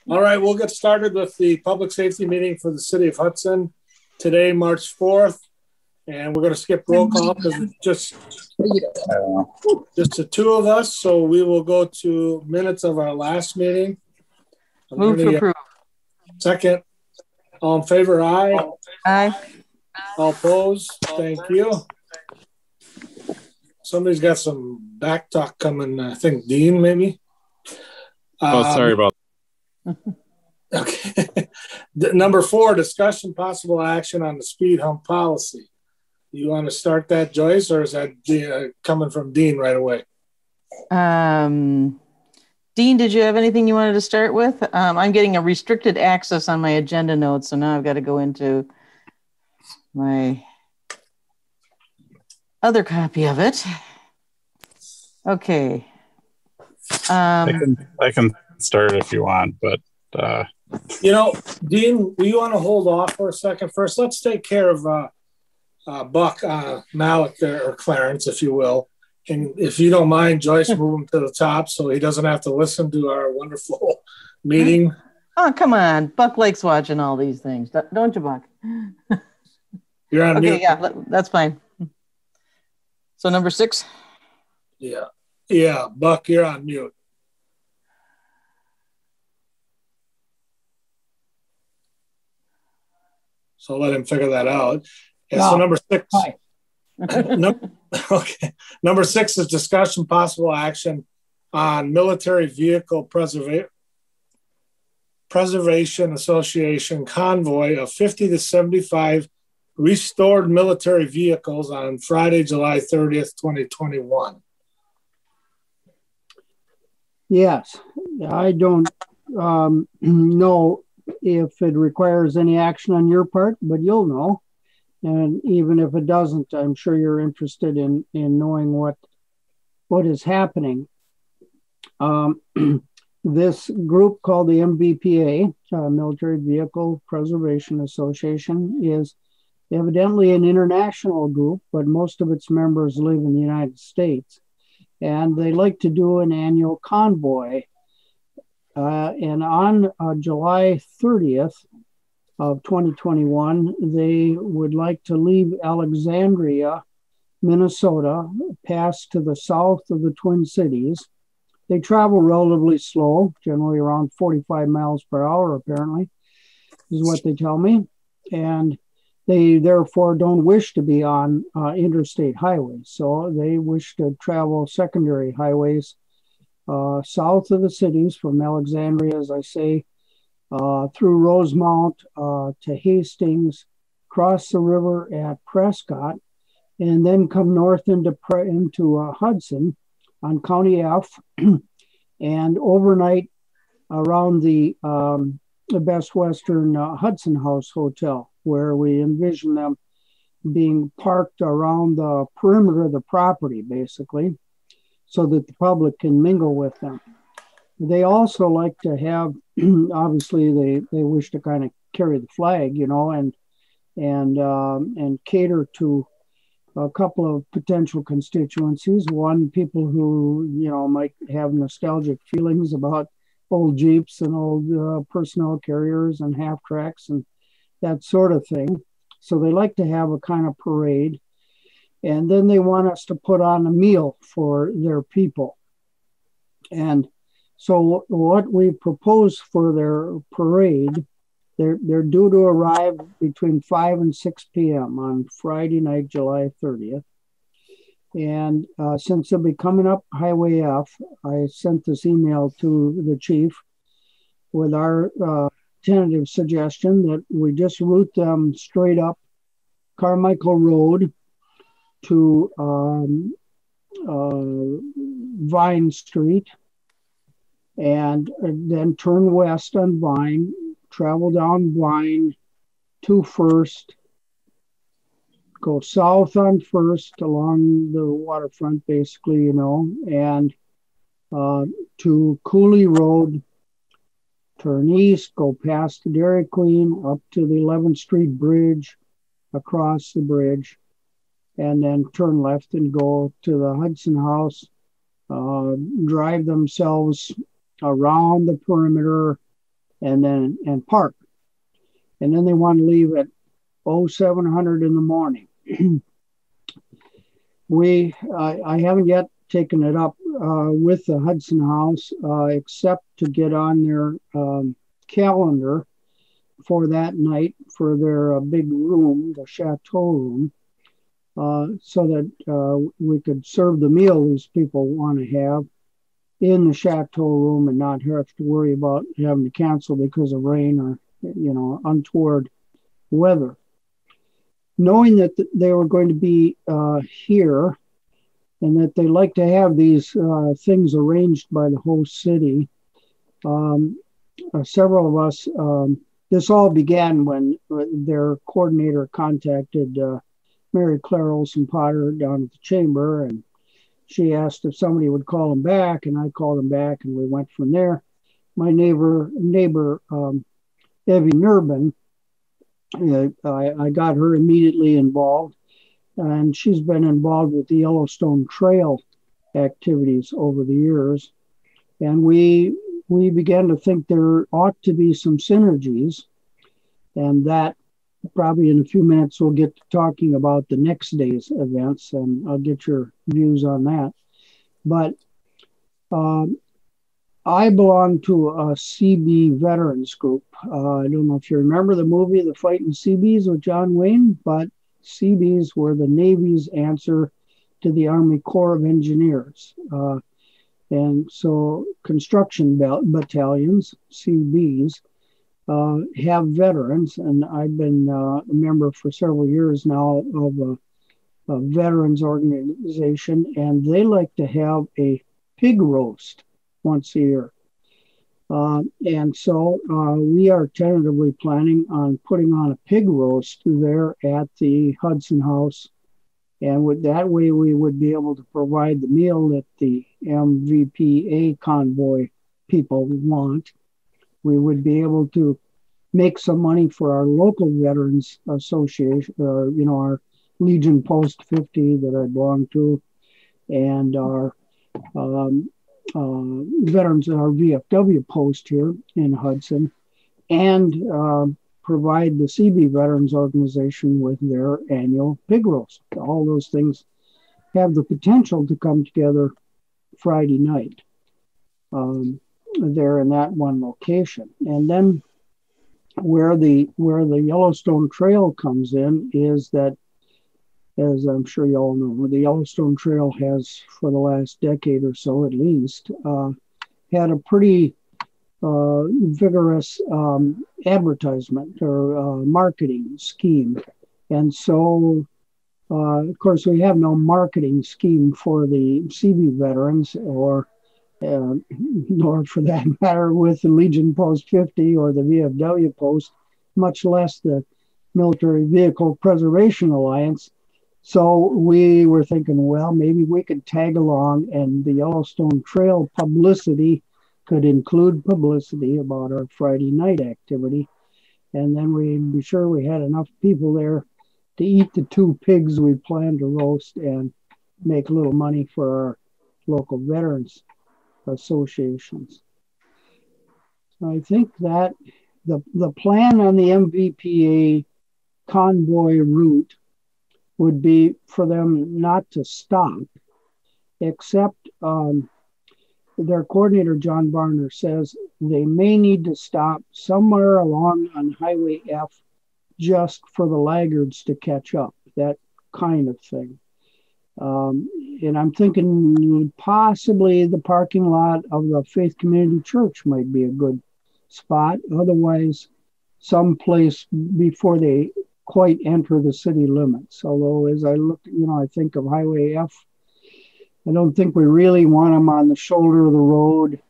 All right, we'll get started with the public safety meeting for the city of Hudson today, March 4th. And we're going to skip roll call because it's just the two of us. So we will go to minutes of our last meeting. Move to approve. Second. All in favor, aye. Aye. All opposed, thank you. Somebody's got some back talk coming, I think Dean maybe. Sorry about that. Okay. Number 4, discussion possible action on the speed hump policy. You want to start that, Joyce, or is that coming from Dean right away? Dean, did you have anything you wanted to start with? I'm getting a restricted access on my agenda notes, so now I've got to go into my other copy of it. Okay. I can start if you want, but Dean, will you want to hold off for a second first? Let's take care of Buck Malik there, or Clarence, if you will. And if you don't mind, Joyce, move him to the top so he doesn't have to listen to our wonderful meeting. Oh, come on. Buck likes watching all these things. Don't you, Buck? You're on mute. Okay, yeah, that's fine. So number 6? Yeah, Buck, you're on mute. So let him figure that out. And so number 6. Okay. Number 6 is discussion possible action on military vehicle preservation association convoy of 50 to 75 restored military vehicles on Friday, July 30th, 2021. Yes, I don't know if it requires any action on your part, but you'll know. And even if it doesn't, I'm sure you're interested in knowing what is happening. This group called the MVPA, Military Vehicle Preservation Association, is evidently an international group, but most of its members live in the United States. And they like to do an annual convoy. And on July 30th of 2021, they would like to leave Alexandria, Minnesota, pass to the south of the Twin Cities. They travel relatively slow, generally around 45 miles per hour, apparently, is what they tell me. And they therefore don't wish to be on interstate highways. So they wish to travel secondary highways south of the cities from Alexandria, as I say, through Rosemount to Hastings, cross the river at Prescott, and then come north into Hudson on County F, and overnight around the Best Western Hudson House Hotel, where we envision them being parked around the perimeter of the property, basically, so that the public can mingle with them. They also like to have, obviously, they wish to kind of carry the flag, and cater to a couple of potential constituencies. One, people who, might have nostalgic feelings about old Jeeps and old personnel carriers and half tracks and that sort of thing. So they like to have a kind of parade. And then they want us to put on a meal for their people. And so what we propose for their parade, they're due to arrive between 5 and 6 p.m. on Friday night, July 30th. And since they'll be coming up Highway F, I sent this email to the chief with our tentative suggestion that we just route them straight up Carmichael Road to Vine Street, and then turn west on Vine, travel down Vine to First, go south on First along the waterfront, basically, and to Cooley Road, turn east, go past the Dairy Queen, up to the 11th Street Bridge, across the bridge, and then turn left and go to the Hudson House, drive themselves around the perimeter and park. And then they want to leave at 0700 in the morning. I haven't yet taken it up with the Hudson House, except to get on their calendar for that night for their big room, the chateau room, so that we could serve the meal these people want to have in the chateau room and not have to worry about having to cancel because of rain or, untoward weather. Knowing that they were going to be here and that they like to have these things arranged by the host city, several of us, this all began when their coordinator contacted Mary Claire Olson Potter down at the chamber, and she asked if somebody would call them back, and I called them back, and we went from there. My neighbor Evie Nurbin, I got her immediately involved, and she's been involved with the Yellowstone Trail activities over the years. And we began to think there ought to be some synergies, and that probably in a few minutes we'll get to talking about the next day's events, and I'll get your views on that. But I belong to a CB veterans group. I don't know if you remember the movie The Fighting Seabees with John Wayne, but Seabees were the Navy's answer to the Army Corps of Engineers. And so construction battalions, CBs, have veterans, and I've been a member for several years now of a veterans organization, and they like to have a pig roast once a year. And so we are tentatively planning on putting on a pig roast there at the Hudson House. And with that way, we would be able to provide the meal that the MVPA convoy people want. We would be able to make some money for our local veterans association, or, our Legion Post 50 that I belong to, and our veterans, our VFW post here in Hudson, and provide the CB Veterans Organization with their annual pig roast. All those things have the potential to come together Friday night there in that one location. And then where the Yellowstone Trail comes in is that, as I'm sure you all know, the Yellowstone Trail has, for the last decade or so at least, had a pretty vigorous advertisement or marketing scheme. And so, of course, we have no marketing scheme for the CB veterans, or nor for that matter with the Legion Post 50 or the VFW Post, much less the Military Vehicle Preservation Alliance. So we were thinking, well, maybe we could tag along, and the Yellowstone Trail publicity could include publicity about our Friday night activity. And then we'd be sure we had enough people there to eat the 2 pigs we planned to roast and make a little money for our local veterans associations. So I think that the plan on the MVPA convoy route would be for them not to stop, except their coordinator, John Barner, says they may need to stop somewhere along on Highway F just for the laggards to catch up, that kind of thing. And I'm thinking possibly the parking lot of the Faith Community Church might be a good spot. Otherwise, someplace before they quite enter the city limits. Although as I look, I think of Highway F, I don't think we really want them on the shoulder of the road.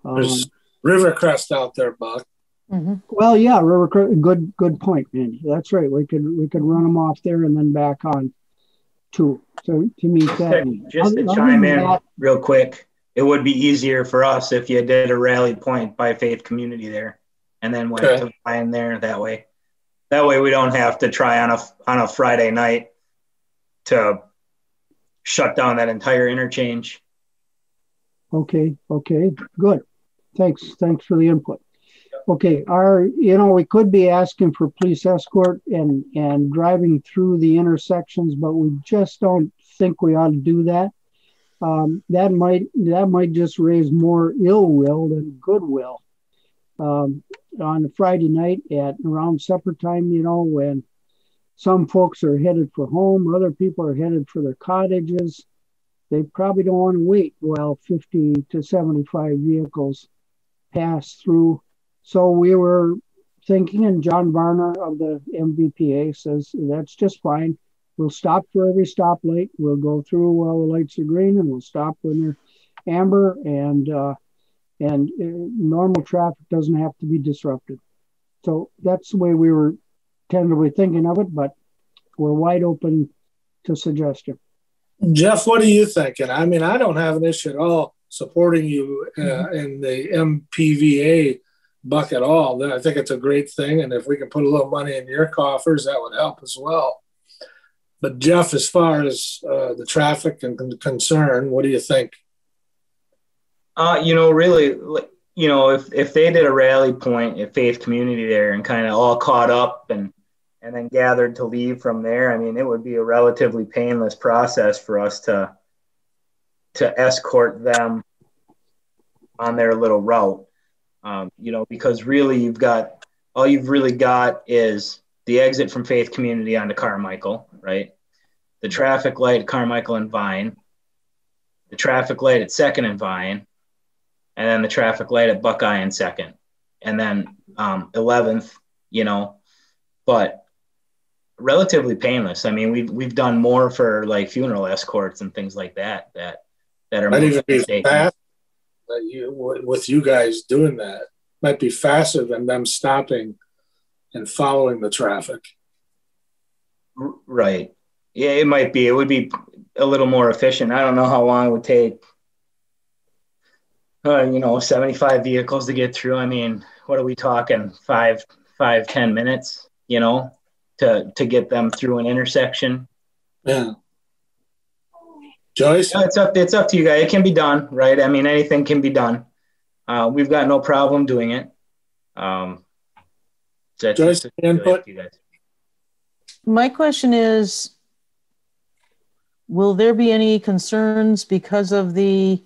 There's Rivercrest out there, Buck. Mm-hmm. Well, yeah, Rivercrest. Good point, Mandy. That's right. We could run them off there and then back on to meet that. Just to chime in real quick, it would be easier for us if you did a rally point by Faith Community there, and then went to Lion there that way. That way we don't have to try on a Friday night to shut down that entire interchange. Okay, good. Thanks for the input. Okay, we could be asking for police escort and driving through the intersections, but we just don't think we ought to do that. That might just raise more ill will than goodwill. On a Friday night at around supper time, when some folks are headed for home, other people are headed for their cottages, they probably don't want to wait while 50 to 75 vehicles pass through. So we were thinking, and John Varner of the MVPA says that's just fine. We'll stop for every stoplight. We'll go through while the lights are green, and we'll stop when they're amber. And normal traffic doesn't have to be disrupted. So that's the way we were tentatively thinking of it, but we're wide open to suggestion. Jeff, what are you thinking? I mean, I don't have an issue at all supporting you in the MPVA buck at all. I think it's a great thing, and if we can put a little money in your coffers, that would help as well. But Jeff, as far as the traffic and concern, what do you think? Really, if they did a rally point at Faith Community there and kind of all caught up and then gathered to leave from there, I mean, it would be a relatively painless process for us to escort them on their little route. Because really all you've really got is the exit from Faith Community onto Carmichael, right? The traffic light at Carmichael and Vine, the traffic light at 2nd and Vine, and then the traffic light at Buckeye and 2nd, and then 11th, but relatively painless. I mean, we've done more for like funeral escorts and things like that are might even be fast with you guys doing that. Might be faster than them stopping and following the traffic. Right. Yeah, it might be. It would be a little more efficient. I don't know how long it would take 75 vehicles to get through. I mean, what are we talking? 10 minutes, to get them through an intersection. Yeah. Joyce? Yeah, it's up to you guys. It can be done, right? I mean, anything can be done. We've got no problem doing it. Joyce, input? You guys. My question is, will there be any concerns because of the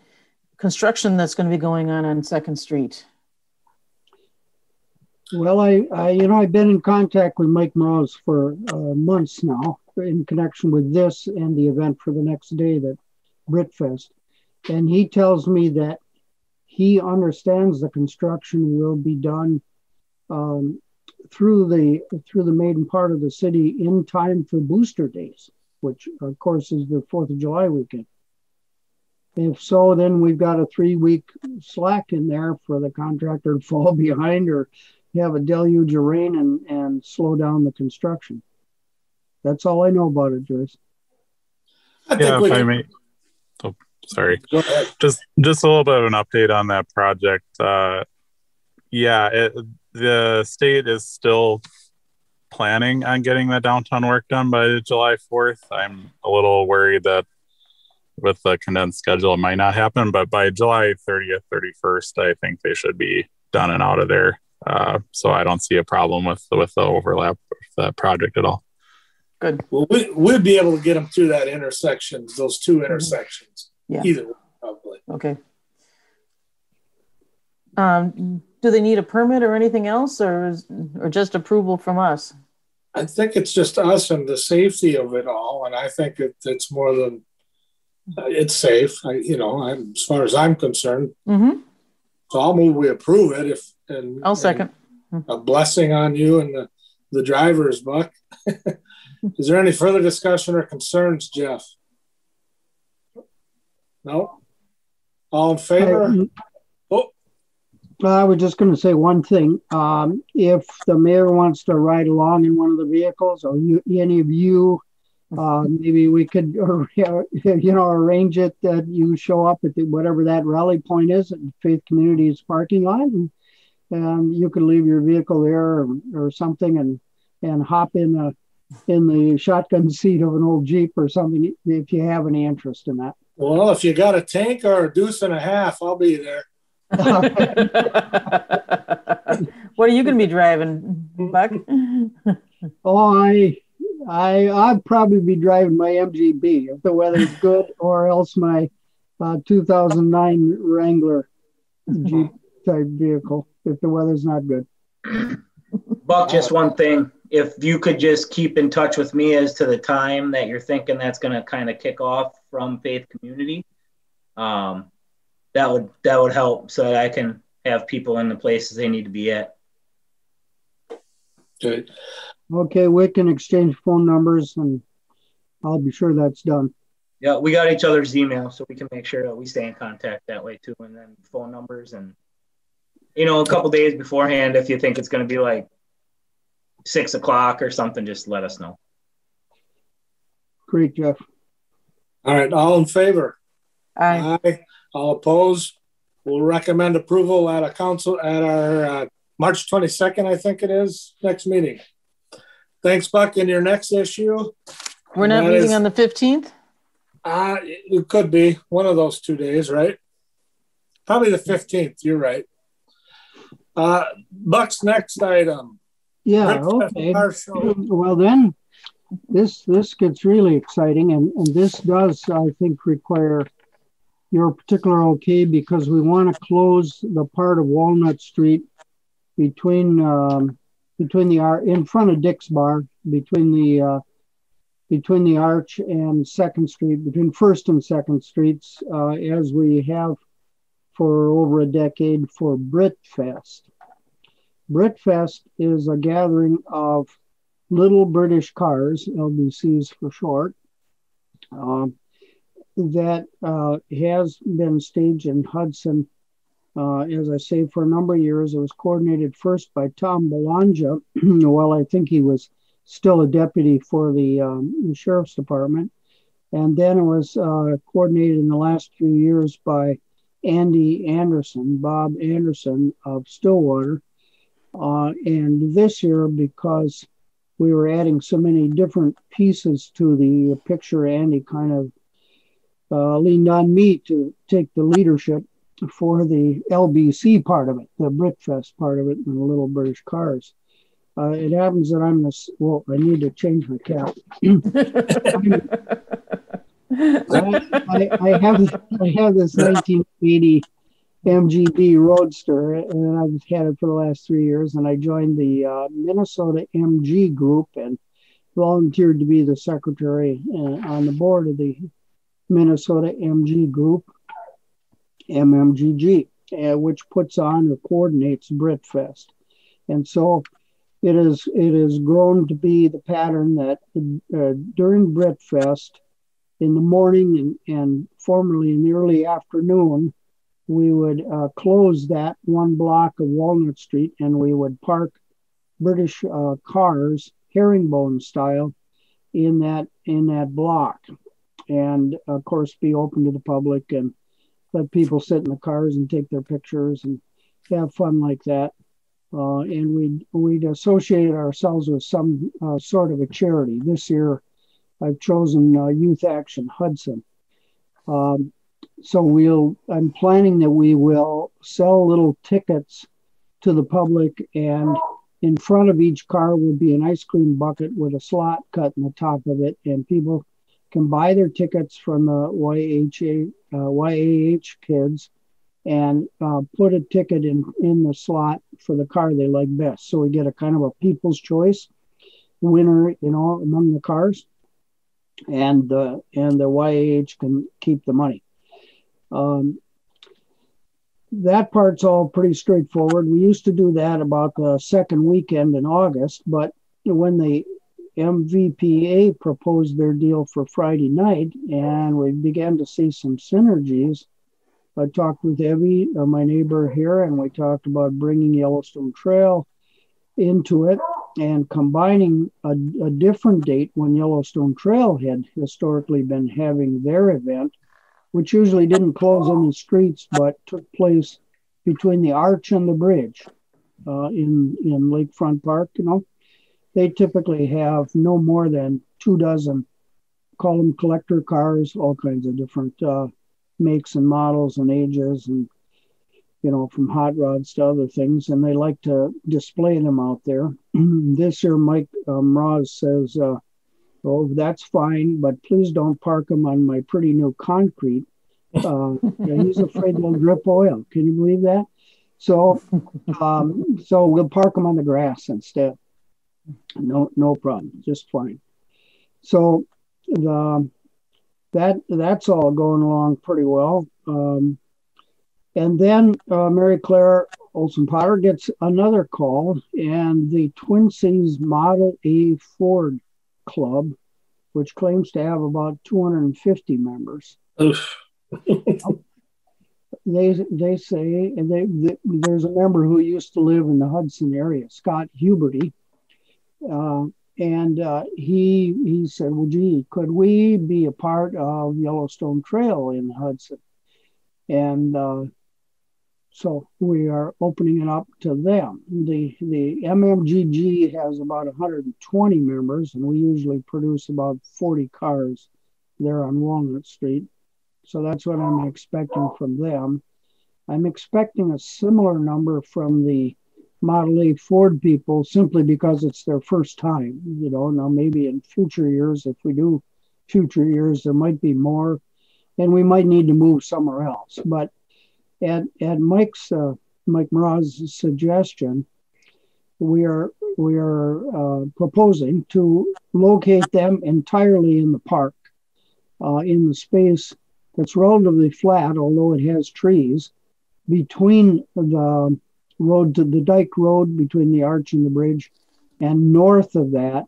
construction that's going to be going on 2nd Street? Well, I've been in contact with Mike Morales for months now in connection with this and the event for the next day, that Brit Fest. And he tells me that he understands the construction will be done through the maiden part of the city in time for Booster Days, which of course is the 4th of July weekend. If so, then we've got a 3-week slack in there for the contractor to fall behind or have a deluge of rain and slow down the construction. That's all I know about it, Joyce. If I may. Oh, sorry. Go ahead. Just a little bit of an update on that project. The state is still planning on getting the downtown work done by July 4th. I'm a little worried that with the condensed schedule, it might not happen, but by July 30th, 31st, I think they should be done and out of there. So I don't see a problem with the overlap of that project at all. Good. Well, we'd be able to get them through that intersection, those 2 intersections. Yeah. Either way, probably. Okay. Do they need a permit or anything else, or just approval from us? I think it's just us and the safety of it all, and I think it's more than it's safe. As far as I'm concerned. Mm-hmm. So I'll move we approve it. I'll second. A blessing on you and the driver's buck. Is there any further discussion or concerns, Jeff? No? All in favor? I was just going to say one thing. If the mayor wants to ride along in one of the vehicles, or any of you, maybe we could, arrange it that you show up at whatever that rally point is at Faith Community's parking lot, and you can leave your vehicle there or something, and hop in the shotgun seat of an old Jeep or something if you have any interest in that. Well, if you got a tank or a deuce and a half, I'll be there. Well, What are you going to be driving, Buck? Oh, I'd probably be driving my MGB if the weather's good, or else my 2009 Wrangler Jeep type vehicle if the weather's not good. Buck, just one thing. If you could just keep in touch with me as to the time that you're thinking that's going to kind of kick off from Faith Community, that would help so that I can have people in the places they need to be at. Good. Okay, we can exchange phone numbers, and I'll be sure that's done. Yeah, we got each other's email, so we can make sure that we stay in contact that way too, and then phone numbers. And a couple days beforehand, if you think it's going to be like 6 o'clock or something, just let us know. Great, Jeff. All right, all in favor? Aye. Aye. All opposed? We'll recommend approval at our March 22nd, I think it is, next meeting. Thanks, Buck. In your next issue, we're not meeting on the 15th? It could be one of those 2 days, right? Probably the 15th. You're right. Buck's next item. Yeah, okay. Well, then this gets really exciting, and this does, I think, require your particular okay, because we want to close the part of Walnut Street between in front of Dick's Bar, between the Arch and Second Street, between First and Second Streets, as we have for over a decade for Brit Fest. Brit Fest is a gathering of little British cars, LBCs for short, that has been staged in Hudson, as I say, for a number of years. It was coordinated first by Tom Belongia, while I think he was still a deputy for the Sheriff's Department. And then it was coordinated in the last few years by Bob Anderson of Stillwater. And this year, because we were adding so many different pieces to the picture, Andy kind of leaned on me to take the leadership for the LBC part of it, the Brit Fest part of it, and the little British cars. It happens that I need to change my cap. I have this 1980 MGB Roadster, and I've had it for the last 3 years, and I joined the Minnesota MG group and volunteered to be the secretary on the board of the Minnesota MG group, MMGG, which puts on or coordinates Brit Fest. And so it has grown to be the pattern that during Brit Fest, in the morning and formerly in the early afternoon, we would close that one block of Walnut Street, and we would park British cars, herringbone style, in that block, and of course be open to the public and let people sit in the cars and take their pictures and have fun like that. And we'd associate ourselves with some sort of a charity. This year, I've chosen Youth Action Hudson. So I'm planning that we will sell little tickets to the public, and in front of each car will be an ice cream bucket with a slot cut in the top of it, and people can buy their tickets from the YAH kids and put a ticket in the slot for the car they like best. So we get a kind of a people's choice winner, among the cars, and the YAH can keep the money. That part's all pretty straightforward. We used to do that about the second weekend in August, but when the MVPA proposed their deal for Friday night and we began to see some synergies, I talked with Evie, my neighbor here, and we talked about bringing Yellowstone Trail into it and combining a different date when Yellowstone Trail had historically been having their event, which usually didn't close any streets but took place between the Arch and the bridge in Lakefront Park. They typically have no more than 24, call them collector cars, all kinds of different makes and models and ages. And from hot rods to other things, and they like to display them out there. This year, Mike Mroz says, "Oh, that's fine, but please don't park them on my pretty new concrete." He's afraid they'll drip oil. Can you believe that? So we'll park them on the grass instead. No problem, just fine. So that's all going along pretty well. And then Mary Claire Olson Potter gets another call, and the Twin Cities Model A Ford Club, which claims to have about 250 members. They say, and there's a member who used to live in the Hudson area, Scott Huberty, and he said, "Well, gee, could we be a part of Yellowstone Trail in Hudson?" And so we are opening it up to them. The MMGG has about 120 members, and we usually produce about 40 cars there on Walnut Street. So that's what I'm expecting from them. I'm expecting a similar number from the Model A Ford people, simply because it's their first time. Now maybe in future years, if we do future years, there might be more, and we might need to move somewhere else. But at Mike Mraz's suggestion, we are proposing to locate them entirely in the park, in the space that's relatively flat, although it has trees, between the road to the dike road between the arch and the bridge, and north of that.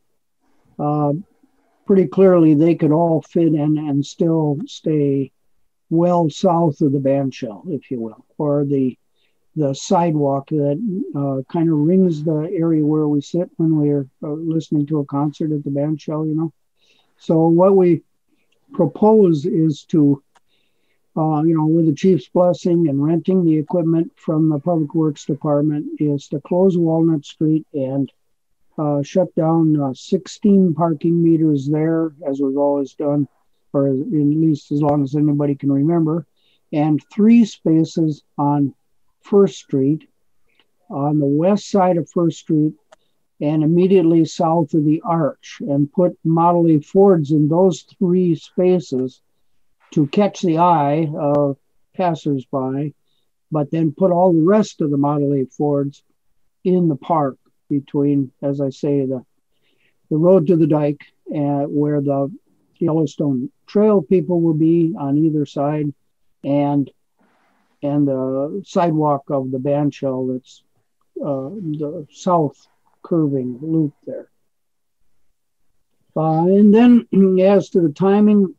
Pretty clearly, they could all fit in and still stay well south of the bandshell, if you will, or the sidewalk that kind of rings the area where we sit when we're listening to a concert at the bandshell. So what we propose is to, with the chief's blessing and renting the equipment from the Public Works Department, is to close Walnut Street and shut down 16 parking meters there, as we've always done, or at least as long as anybody can remember, and 3 spaces on First Street, on the west side of First Street, and immediately south of the arch, and put Model A Fords in those 3 spaces to catch the eye of passersby, but then put all the rest of the Model A Fords in the park between, as I say, the road to the dike, where the Yellowstone Trail people will be on either side, and the sidewalk of the bandshell that's the south curving loop there. And then as to the timing,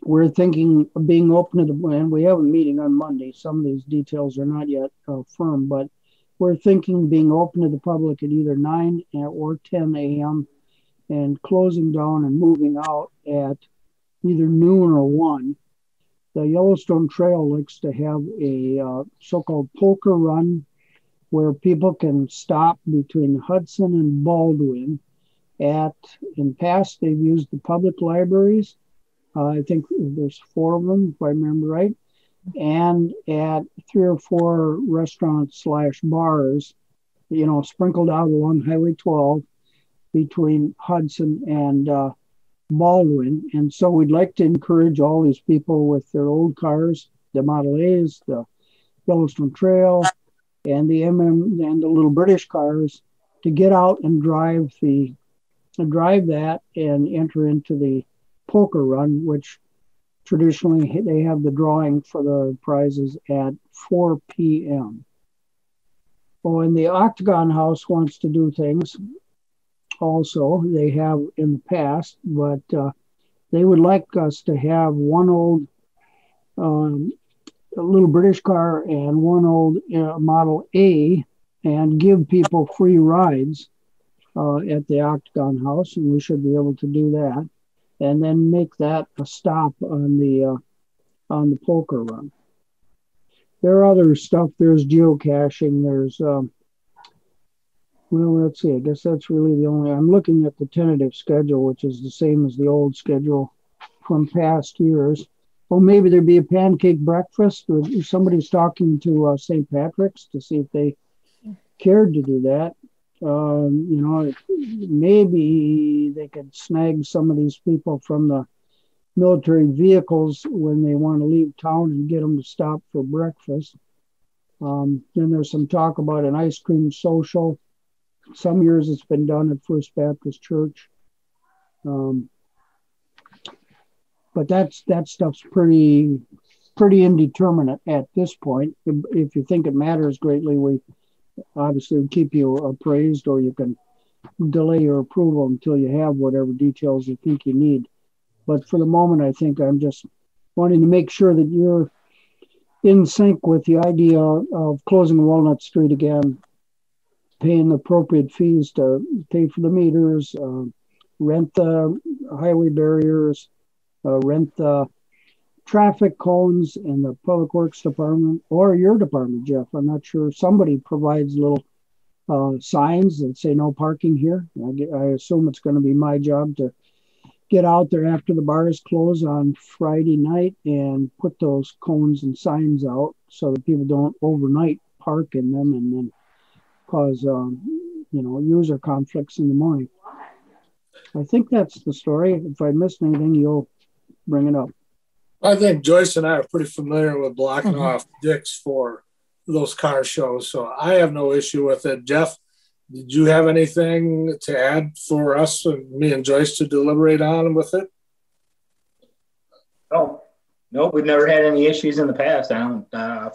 we're thinking of being open to and we have a meeting on Monday. Some of these details are not yet firm, but we're thinking being open to the public at either 9 or 10 a.m. and closing down and moving out at either noon or 1. The Yellowstone Trail likes to have a so-called polka run, where people can stop between Hudson and Baldwin in past, they've used the public libraries. I think there's 4 of them, if I remember right, and at 3 or 4 restaurants / bars, sprinkled out along Highway 12 between Hudson and Baldwin. And so we'd like to encourage all these people with their old cars, the Model A's, the Yellowstone Trail, and the and the little British cars, to get out and drive that and enter into the polka run, which traditionally they have the drawing for the prizes at 4 p.m. Oh, and the Octagon House wants to do things also. They have in the past, but they would like us to have one old a little British car and one old Model A, and give people free rides at the Octagon House, and we should be able to do that, and then make that a stop on the polka run. There are other stuff. There's geocaching. There's let's see. I guess that's really the only. I'm looking at the tentative schedule, which is the same as the old schedule from past years. Or maybe there'd be a pancake breakfast, or somebody's talking to St. Patrick's to see if they cared to do that. Maybe they could snag some of these people from the military vehicles when they want to leave town and get them to stop for breakfast. Then there's some talk about an ice cream social. Some years it's been done at First Baptist Church. But that stuff's pretty indeterminate at this point. If you think it matters greatly, we obviously will keep you appraised, or you can delay your approval until you have whatever details you think you need. But for the moment, I think I'm just wanting to make sure that you're in sync with the idea of closing Walnut Street again, paying the appropriate fees to pay for the meters, rent the highway barriers, rent the traffic cones in the Public Works Department, or your department, Jeff. I'm not sure. Somebody provides little signs that say no parking here. I assume it's going to be my job to get out there after the bars close on Friday night and put those cones and signs out so that people don't overnight park in them and then cause user conflicts in the morning. I think that's the story. If I missed anything, you'll bring it up. I think Joyce and I are pretty familiar with blocking off dicks for those car shows, so I have no issue with it. Jeff, did you have anything to add for us, me and Joyce, to deliberate on with it? Oh, no, we've never had any issues in the past. I don't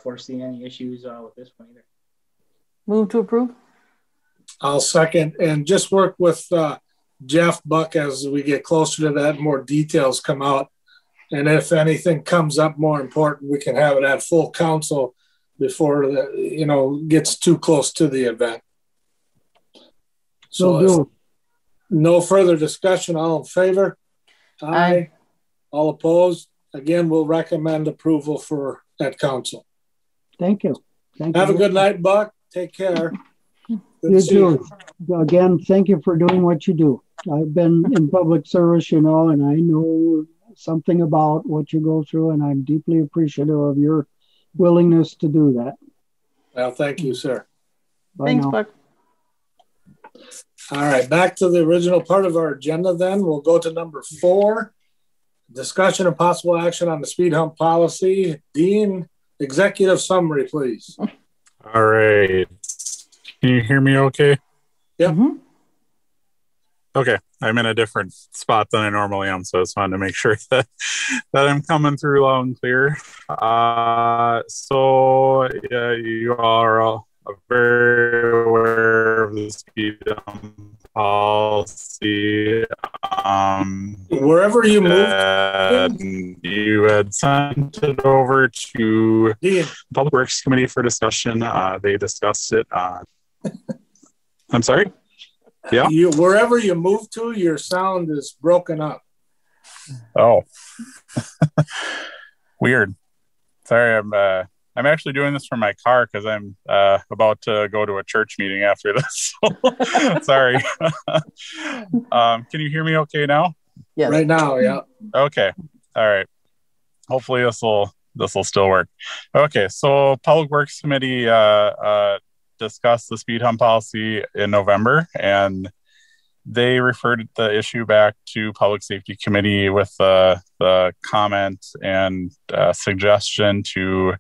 foresee any issues with this one either. Move to approve. I'll second, and just work with Jeff, Buck, as we get closer to that, more details come out. And if anything comes up more important, we can have it at full council before gets too close to the event. So no further discussion. All in favor? Aye. All opposed? Again, we'll recommend approval at council. Thank you. Have a good night, Buck. Take care. You too. Again, thank you for doing what you do. I've been in public service, and I know something about what you go through, and I'm deeply appreciative of your willingness to do that. Well, thank you, sir. Bye Thanks, now. Buck. All right, back to the original part of our agenda then. We'll go to number 4, discussion and possible action on the speed hump policy. Dean, executive summary, please. All right. Can you hear me okay? Yep. Mm-hmm. Okay. I'm in a different spot than I normally am, so I just wanted to make sure that I'm coming through loud and clear. You are very aware of the speed hump policy. Wherever you moved, you had sent it over to Dean. Public Works Committee for discussion. They discussed it. I'm sorry? Yeah. Wherever you move to, your sound is broken up. Oh, weird. Sorry, I'm actually doing this from my car because I'm about to go to a church meeting after this. Sorry. Can you hear me okay now? Yes. Right now, yeah. Okay. All right. Hopefully this will still work. Okay. So Public Works Committee discussed the speed hump policy in November, and they referred the issue back to Public Safety Committee with the comment and suggestion to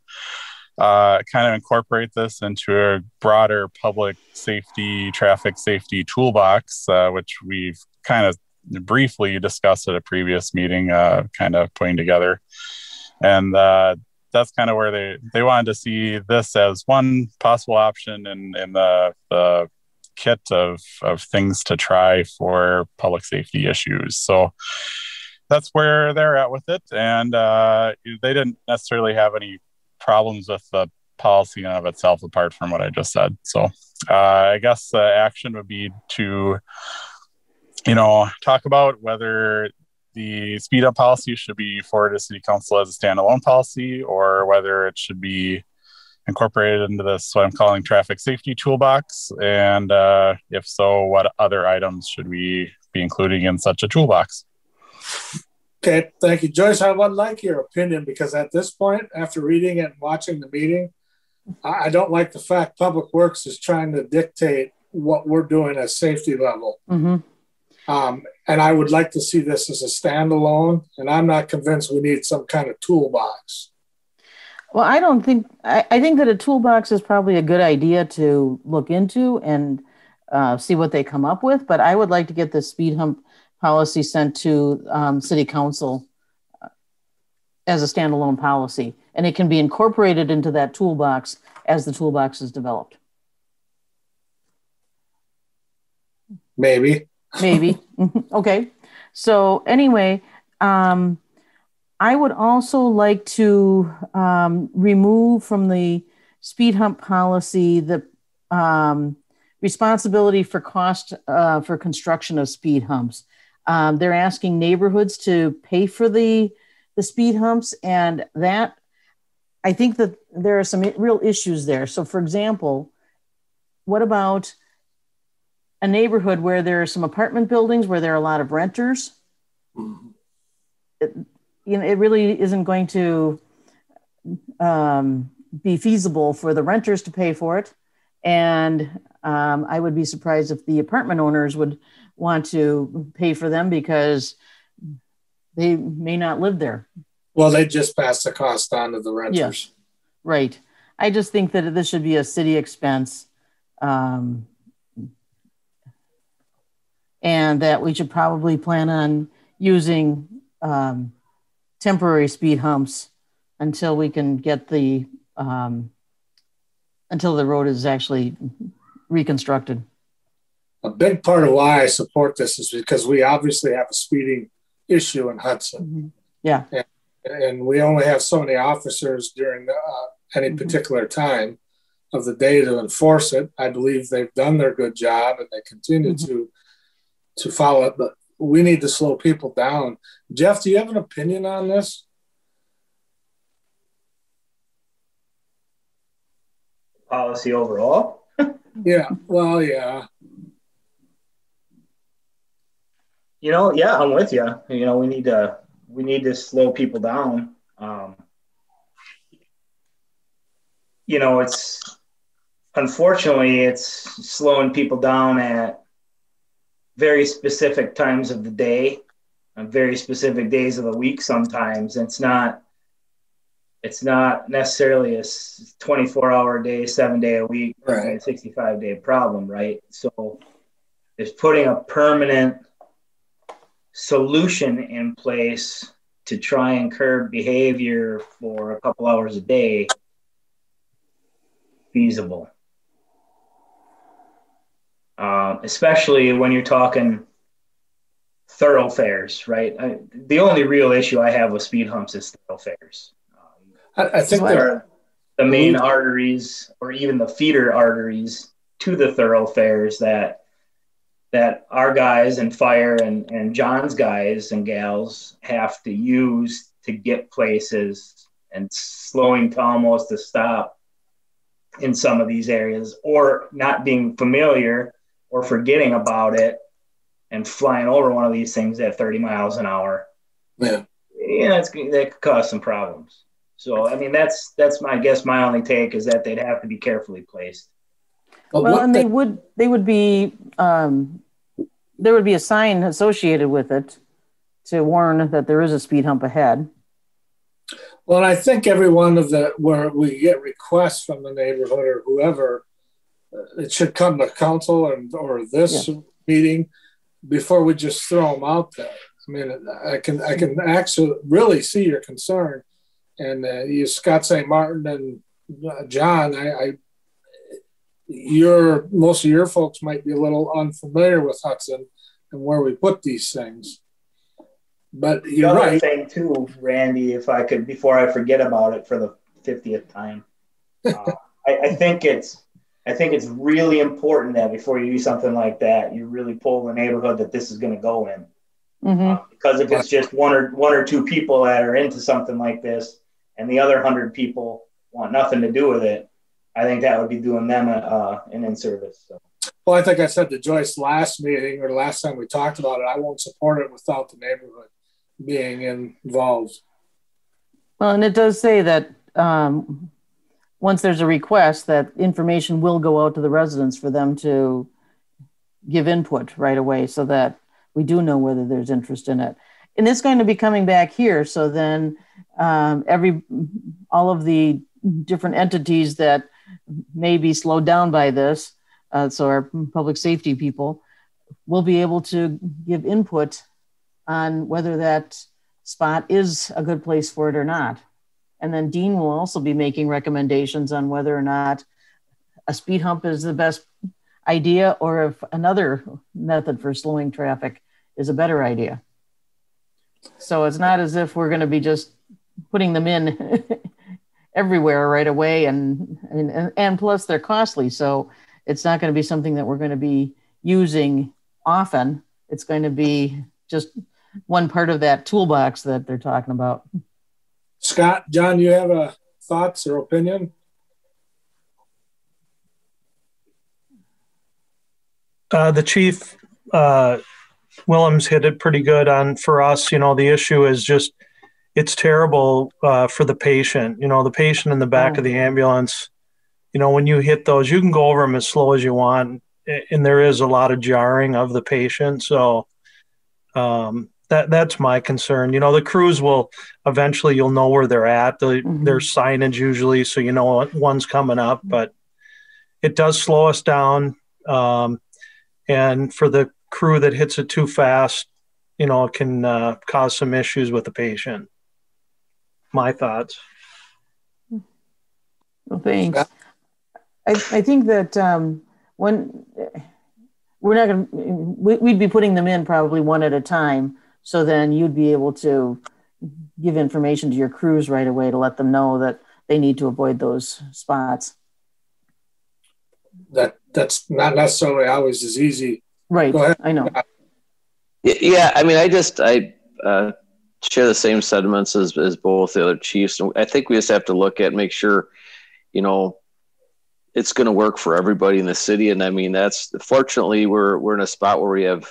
kind of incorporate this into a broader public safety, traffic safety toolbox, which we've kind of briefly discussed at a previous meeting, kind of putting together. And that's kind of where they wanted to see this as one possible option in the kit of things to try for public safety issues. So that's where they're at with it. And they didn't necessarily have any problems with the policy in of itself, apart from what I just said. So I guess the action would be to, talk about whether the speed up policy should be forwarded to City Council as a standalone policy, or whether it should be incorporated into this, what I'm calling traffic safety toolbox. And if so, what other items should we be including in such a toolbox? Okay, thank you. Joyce, I would like your opinion because at this point, after reading it and watching the meeting, I don't like the fact Public Works is trying to dictate what we're doing at safety level. Mm-hmm. And I would like to see this as a standalone, and I'm not convinced we need some kind of toolbox. Well, I think that a toolbox is probably a good idea to look into and see what they come up with. But I would like to get the speed hump policy sent to City Council as a standalone policy, and it can be incorporated into that toolbox as the toolbox is developed. Maybe. Okay. So anyway, I would also like to remove from the speed hump policy the responsibility for cost for construction of speed humps. They're asking neighborhoods to pay for the speed humps, and that I think that there are some real issues there. So, for example, what about a neighborhood where there are some apartment buildings where there are a lot of renters? It really isn't going to be feasible for the renters to pay for it. And I would be surprised if the apartment owners would want to pay for them because they may not live there. Well, they just pass the cost on to the renters. Yes, right. I just think that this should be a city expense. And that we should probably plan on using temporary speed humps until we can get until the road is actually reconstructed. A big part of why I support this is because we obviously have a speeding issue in Hudson. Mm-hmm. Yeah. And we only have so many officers during any particular time of the day to enforce it. I believe they've done their good job and they continue to follow it, but we need to slow people down. Jeff, do you have an opinion on this? Policy overall? Yeah, well, yeah. Yeah, I'm with you. We need to slow people down. Unfortunately, it's slowing people down at very specific times of the day, on very specific days of the week. Sometimes it's not necessarily a 24-hour day, 7-day a week, right, 65-day problem, right? So it's putting a permanent solution in place to try and curb behavior for a couple hours a day feasible. Especially when you're talking thoroughfares, right? The only real issue I have with speed humps is thoroughfares. I think they're the main arteries or even the feeder arteries to the thoroughfares that our guys and fire and John's guys and gals have to use to get places, and slowing to almost a stop in some of these areas, or not being familiar or forgetting about it and flying over one of these things at 30 miles an hour. Yeah. That could cause some problems. So, I mean, that's my only take is that they'd have to be carefully placed. Well, and there would be a sign associated with it to warn that there is a speed hump ahead. Well, and I think every one of where we get requests from the neighborhood or whoever, it should come to council or this meeting before we just throw them out there. I mean, I can actually really see your concern, and you, Scott St. Martin and John, most of your folks might be a little unfamiliar with Hudson and where we put these things. But you're right. The other thing too, Randy, if I could, before I forget about it for the 50th time, I think it's really important that before you do something like that, you really pull the neighborhood that this is going to go in. Mm-hmm. Because if it's just one or two people that are into something like this, and the other 100 people want nothing to do with it, I think that would be doing them an inservice. So. Well, I think I said to Joyce last meeting or last time we talked about it, I won't support it without the neighborhood. being involved. Well, and it does say that once there's a request, that information will go out to the residents for them to give input right away, so that we do know whether there's interest in it. And it's going to be coming back here. So then all of the different entities that may be slowed down by this, so our public safety people, will be able to give input on whether that spot is a good place for it or not. And then Dean will also be making recommendations on whether or not a speed hump is the best idea, or if another method for slowing traffic is a better idea. So it's not as if we're going to be just putting them in everywhere right away, and plus they're costly. So it's not going to be something that we're going to be using often. It's going to be just one part of that toolbox that they're talking about. Scott, John, you have thoughts or opinion? The chief, Willems, hit it pretty good on for us. The issue is just, it's terrible for the patient. The patient in the back of the ambulance, when you hit those, you can go over them as slow as you want, and there is a lot of jarring of the patient. So that's my concern. The crews will eventually, you'll know where they're at. There's signage usually, so you know one's coming up, but it does slow us down. And for the crew that hits it too fast, it can cause some issues with the patient. My thoughts. Well, thanks. I think that when we're not going to, we'd be putting them in probably one at a time. So then you'd be able to give information to your crews right away to let them know that they need to avoid those spots. That's not necessarily always as easy. Right. Go ahead. I know. Yeah. I mean, I share the same sentiments as both the other chiefs. I think we just have to look at, make sure, it's going to work for everybody in the city. And I mean, fortunately we're in a spot where we have,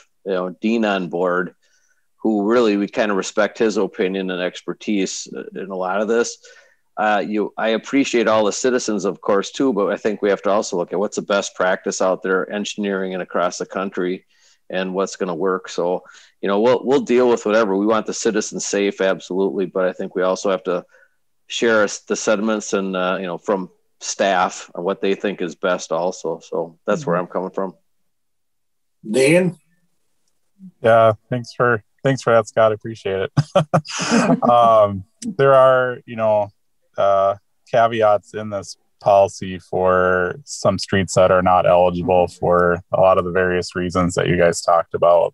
Dean on board, who really, we kind of respect his opinion and expertise in a lot of this. I appreciate all the citizens, of course, too, but I think we have to also look at what's the best practice out there, engineering and across the country, and what's going to work. So, we'll deal with whatever. We want the citizens safe, absolutely, but I think we also have to share the sentiments and from staff on what they think is best also. So that's where I'm coming from. Dan? Yeah, thanks for that, Scott. I appreciate it. There are, caveats in this policy for some streets that are not eligible for a lot of the various reasons that you guys talked about.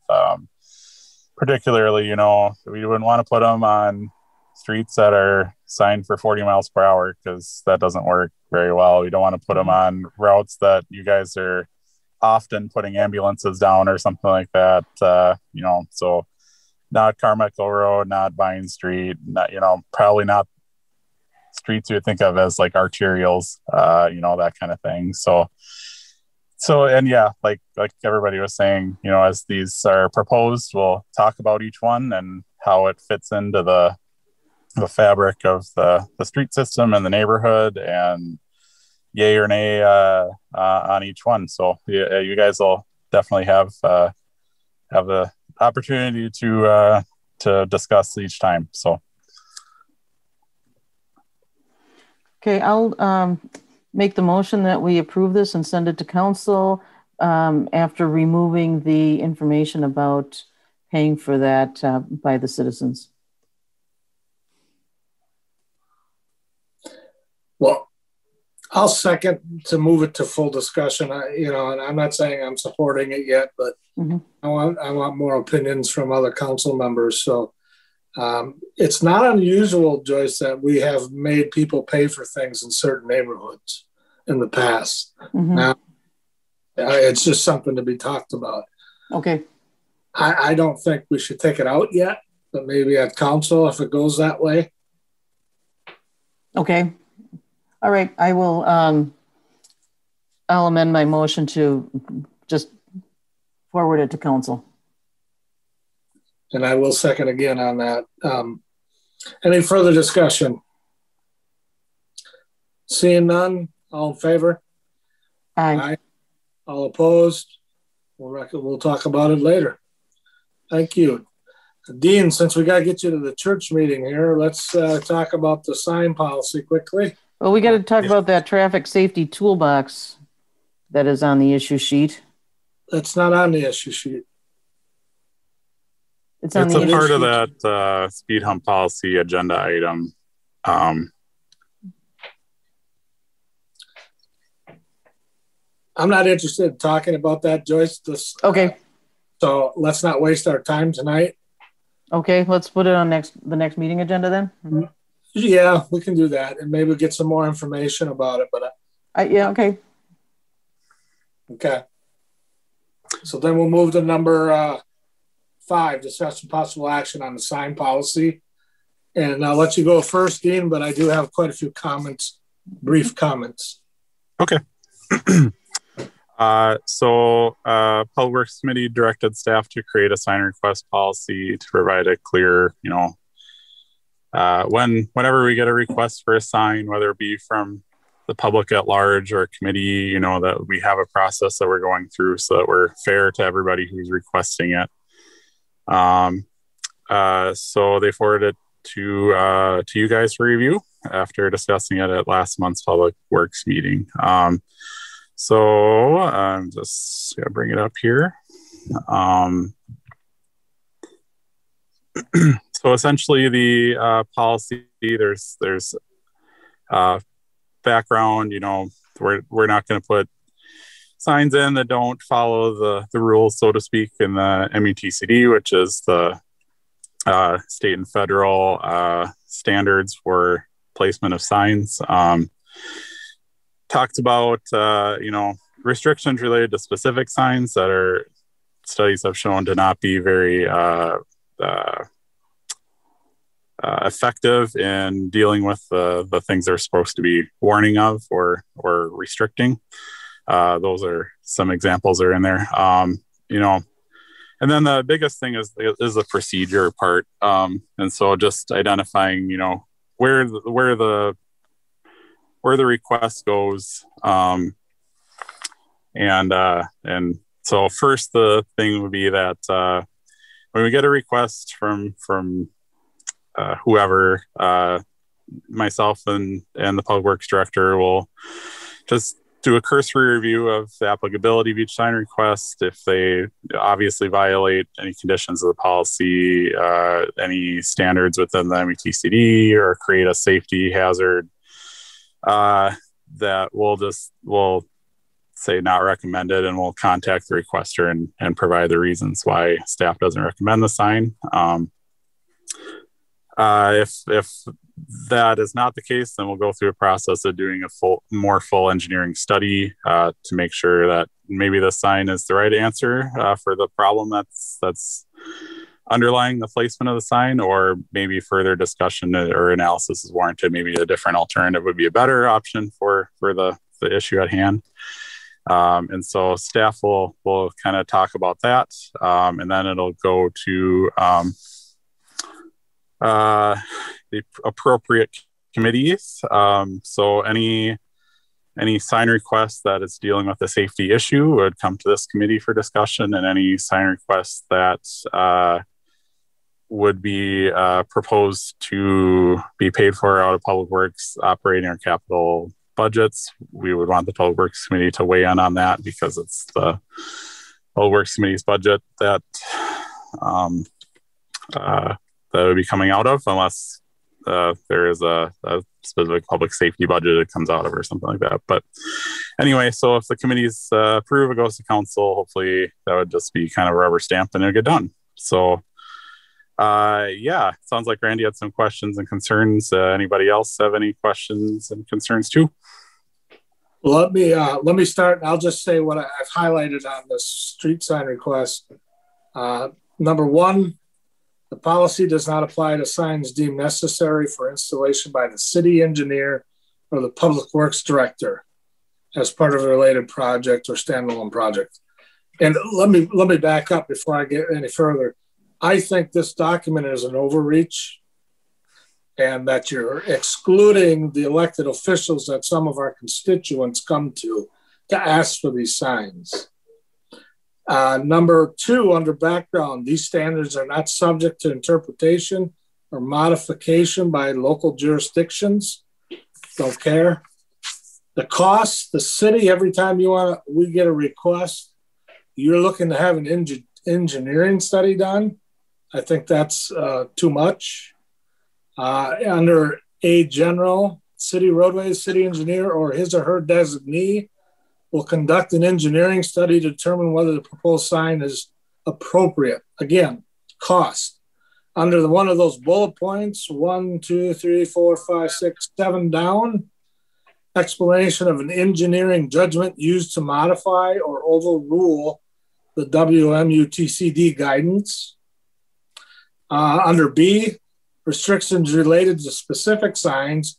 Particularly, we wouldn't want to put them on streets that are signed for 40 miles per hour, because that doesn't work very well. We don't want to put them on routes that you guys are often putting ambulances down or something like that. So not Carmichael Road, not Vine Street, not, probably not streets you would think of as like arterials, that kind of thing. So, and yeah, like everybody was saying, as these are proposed, we'll talk about each one and how it fits into the fabric of the street system and the neighborhood, and yay or nay on each one. So yeah, you guys will definitely have the opportunity to discuss each time. So. Okay, I'll make the motion that we approve this and send it to council after removing the information about paying for that by the citizens. Well, I'll second to move it to full discussion. And I'm not saying I'm supporting it yet, but I want more opinions from other council members. So it's not unusual, Joyce, that we have made people pay for things in certain neighborhoods in the past. Now, it's just something to be talked about. Okay. I don't think we should take it out yet, but maybe at council if it goes that way. Okay. All right. I will. I'll amend my motion to just forward it to council. And I will second again on that. Any further discussion? Seeing none, all in favor? Aye. All opposed? We'll talk about it later. Thank you. Dean, since we got to get you to the church meeting here, let's talk about the sign policy quickly. Well, we got to talk about that traffic safety toolbox that is on the issue sheet. That's not on the issue sheet. It's on It's the a issue part sheet. of that speed hump policy agenda item. I'm not interested in talking about that, Joyce. Okay. So let's not waste our time tonight. Okay, let's put it on the next meeting agenda then. Mm-hmm. Yeah, we can do that, and maybe get some more information about it. But yeah, okay. Okay. So then we'll move to number 5, discussion possible action on the sign policy. And I'll let you go first, Dean, but I do have quite a few comments, brief comments. Okay. Public Works Committee directed staff to create a sign request policy to provide a clear, whenever we get a request for a sign, whether it be from the public at large or a committee, that we have a process that we're going through so that we're fair to everybody who's requesting it. So they forwarded it to you guys for review after discussing it at last month's Public Works meeting. So I'm just going to bring it up here. So essentially the policy, there's background, we're not going to put signs in that don't follow the rules, so to speak, in the MUTCD, which is the state and federal standards for placement of signs. Talked about, restrictions related to specific signs that studies have shown to not be very effective in dealing with the things they're supposed to be warning of or restricting. Those are some examples are in there, and then the biggest thing is the procedure part. And so just identifying, where the request goes. And so first the thing would be that when we get a request from whoever, myself and the Public Works Director will just do a cursory review of the applicability of each sign request. If they obviously violate any conditions of the policy, any standards within the MUTCD, or create a safety hazard, that we'll say not recommended, and we'll contact the requester and provide the reasons why staff doesn't recommend the sign. If that is not the case, then we'll go through a process of doing a more full engineering study to make sure that maybe the sign is the right answer for the problem that's underlying the placement of the sign, or maybe further discussion or analysis is warranted. Maybe a different alternative would be a better option for the issue at hand. And so staff will kind of talk about that, and then it'll go to the appropriate committees. So any sign request that is dealing with a safety issue would come to this committee for discussion, and any sign request that would be proposed to be paid for out of Public Works operating or capital budgets, we would want the Public Works Committee to weigh in on that, because it's the Public Works Committee's budget that would be coming out of, unless there is a specific public safety budget it comes out of or something like that. But anyway, so if the committees approve, it goes to council. Hopefully that would just be kind of a rubber stamp and it'll get done. So sounds like Randy had some questions and concerns. Anybody else have any questions and concerns too? Let me start. I'll just say what I've highlighted on the street sign request. Number 1, the policy does not apply to signs deemed necessary for installation by the city engineer or the Public Works Director as part of a related project or standalone project. And let me back up before I get any further. I think this document is an overreach, and that you're excluding the elected officials that some of our constituents come to ask for these signs. Number 2, under background, these standards are not subject to interpretation or modification by local jurisdictions. Don't care. The cost, the city, every time we get a request, you're looking to have an engineering study done. I think that's too much. Under A, general, city roadways, city engineer, or his or her designee will conduct an engineering study to determine whether the proposed sign is appropriate. Again, cost. Under one of those bullet points, 1, 2, 3, 4, 5, 6, 7 down, explanation of an engineering judgment used to modify or overrule the WMUTCD guidance. Under B, restrictions related to specific signs.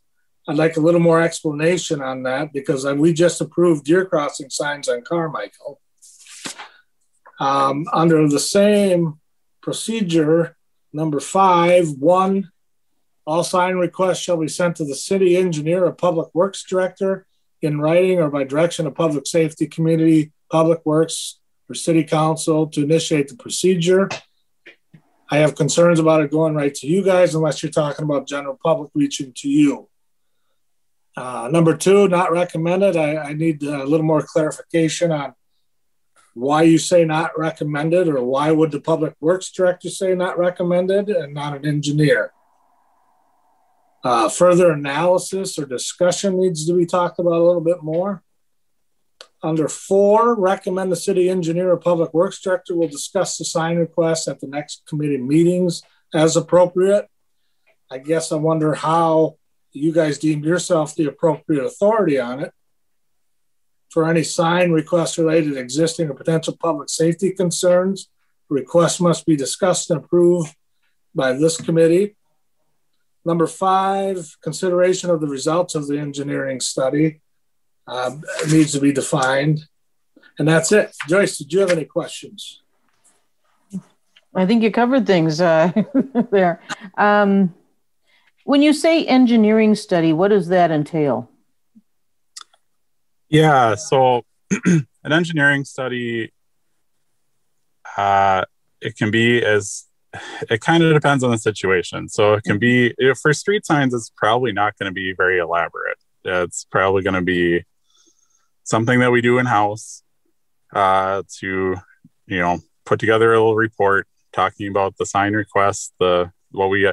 I'd like a little more explanation on that because we just approved deer crossing signs on Carmichael. Under the same procedure, number 5, 1, all sign requests shall be sent to the city engineer or public works director in writing or by direction of public safety, community, public works, or city council to initiate the procedure. I have concerns about it going right to you guys unless you're talking about general public reaching to you. Number 2, not recommended. I need a little more clarification on why you say not recommended, or why would the public works director say not recommended and not an engineer? Further analysis or discussion needs to be talked about a little bit more. Under 4, recommend the city engineer or public works director will discuss the sign request at the next committee meetings as appropriate. I guess I wonder how you guys deem yourself the appropriate authority on it. For any sign request related to existing or potential public safety concerns, requests must be discussed and approved by this committee. Number 5, consideration of the results of the engineering study needs to be defined. And that's it. Joyce, did you have any questions? I think you covered things there. When you say engineering study, what does that entail? Yeah, so an engineering study, it can be it kind of depends on the situation. So it can be, for street signs, it's probably not going to be very elaborate. It's probably going to be something that we do in-house to, put together a little report talking about the sign request, what we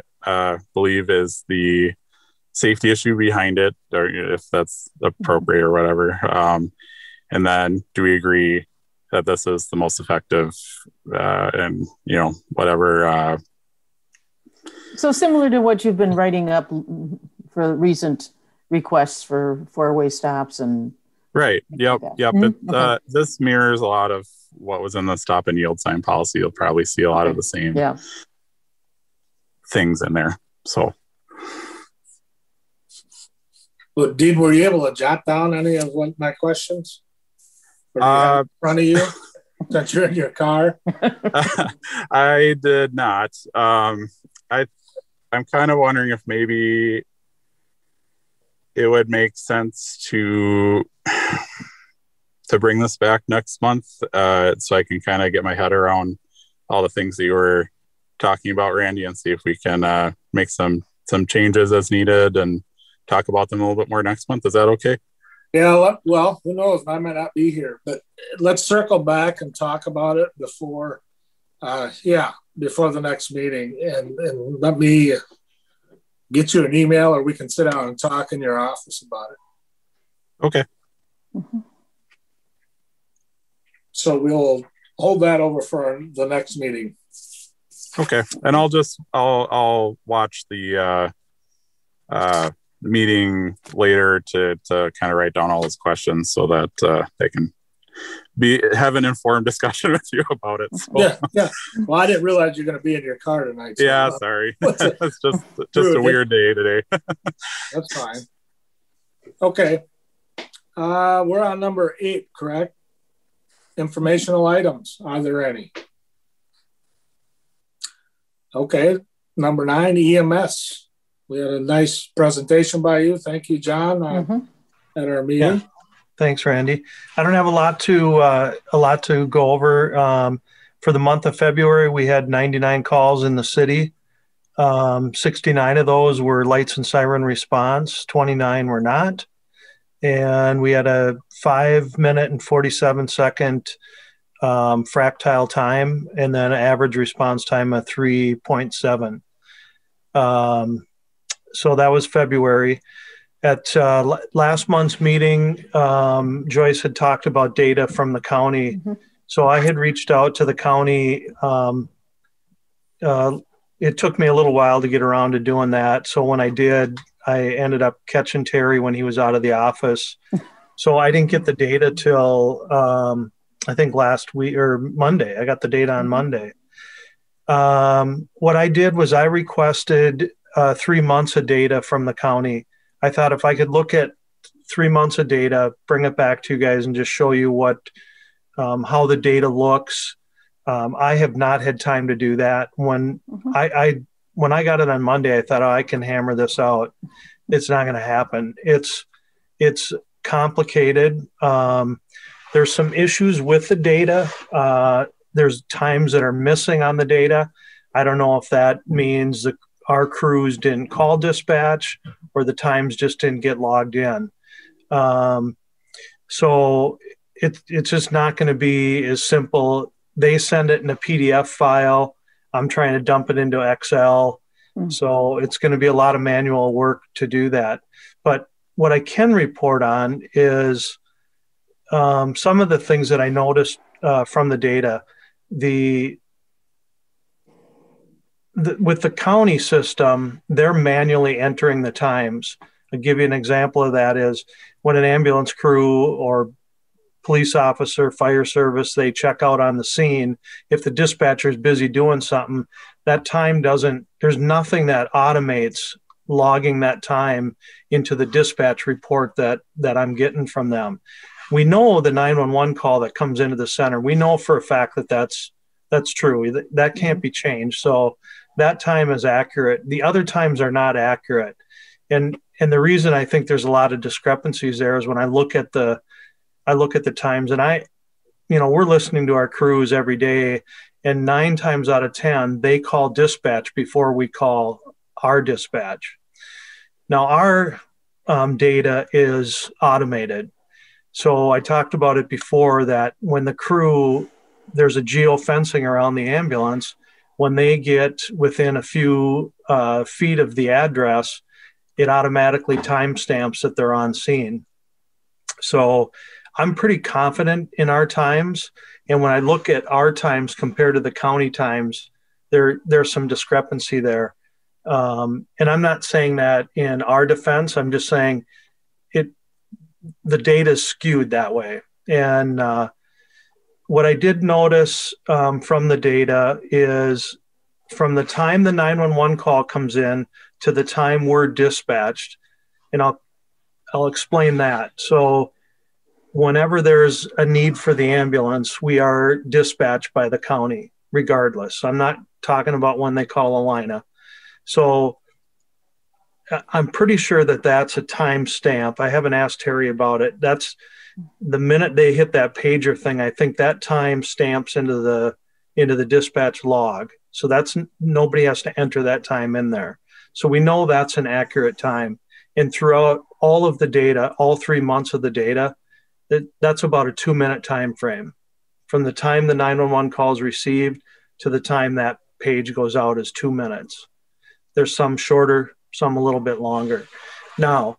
believe is the safety issue behind it, or if that's appropriate or whatever. And then do we agree that this is the most effective and, whatever. So similar to what you've been writing up for recent requests for four-way stops and. Right. Yep. Like Yep. Mm-hmm. But this mirrors a lot of what was in the stop and yield sign policy. You'll probably see a lot of the same things in there. So. Well, Dean, were you able to jot down any of my questions? Or do you have in front of you since you're in your car? I did not. I'm kind of wondering if maybe it would make sense to bring this back next month, so I can kind of get my head around all the things that you were talking about, Randy, and see if we can make some changes as needed and talk about them a little bit more next month. Is that okay? Yeah, well, who knows? I might not be here, but let's circle back and talk about it before the next meeting, and let me get you an email, or we can sit down and talk in your office about it. Okay. Mm-hmm. So we'll hold that over for the next meeting. Okay, and I'll watch the meeting later to kind of write down all those questions so that they can have an informed discussion with you about it. So. Yeah. Well, I didn't realize you're going to be in your car tonight. So yeah, sorry. It's just a weird day today. That's fine. Okay. We're on number 8, correct? Informational items. Are there any? Okay. Number 9, EMS. We had a nice presentation by you. Thank you, John, at our meeting. Yeah. Thanks, Randy. I don't have a lot to go over. For the month of February, we had 99 calls in the city. 69 of those were lights and siren response. 29 were not. And we had a 5-minute and 47-second fractile time, and then an average response time of 3.7. So that was February. At last month's meeting, Joyce had talked about data from the county. So I had reached out to the county. It took me a little while to get around to doing that. So when I did, I ended up catching Terry when he was out of the office. So I didn't get the data till I think last week or Monday. I got the data on Monday. What I did was I requested 3 months of data from the county. I thought if I could look at 3 months of data, bring it back to you guys and just show you how the data looks. I have not had time to do that. When I got it on Monday, I thought, I can hammer this out. It's not going to happen. It's complicated. There's some issues with the data. There's times that are missing on the data. I don't know if that means our crews didn't call dispatch or the times just didn't get logged in. So it's just not going to be as simple. They send it in a PDF file. I'm trying to dump it into Excel. So it's going to be a lot of manual work to do that. But what I can report on is some of the things that I noticed from the data. With the county system, they're manually entering the times. I'll give you an example of that is when an ambulance crew or police officer, fire service, they check out on the scene. If the dispatcher is busy doing something, that time there's nothing that automates logging that time into the dispatch report that I'm getting from them. We know the 911 call that comes into the center. We know for a fact that that's true. That can't be changed. So that time is accurate. The other times are not accurate. And the reason I think there's a lot of discrepancies there is when I look at the times, and we're listening to our crews every day, and 9 times out of 10, they call dispatch before we call our dispatch. Now our data is automated. So I talked about it before that when the crew, there's a geofencing around the ambulance, when they get within a few feet of the address, it automatically timestamps that they're on scene. So I'm pretty confident in our times. And when I look at our times compared to the county times, there's some discrepancy there. And I'm not saying that in our defense. I'm just saying the data is skewed that way. And what I did notice from the data is from the time the 911 call comes in to the time we're dispatched, and I'll explain that. So whenever there's a need for the ambulance, we are dispatched by the county regardless. I'm not talking about when they call Alina. So I'm pretty sure that that's a time stamp. I haven't asked Terry about it. That's the minute they hit that pager thing, I think that time stamps into the dispatch log. So that's nobody has to enter that time in there. So we know that's an accurate time. And throughout all of the data, all 3 months of the data, that's about a 2-minute time frame. From the time the 911 call is received to the time that page goes out is 2 minutes. There's some shorter, some a little bit longer. Now,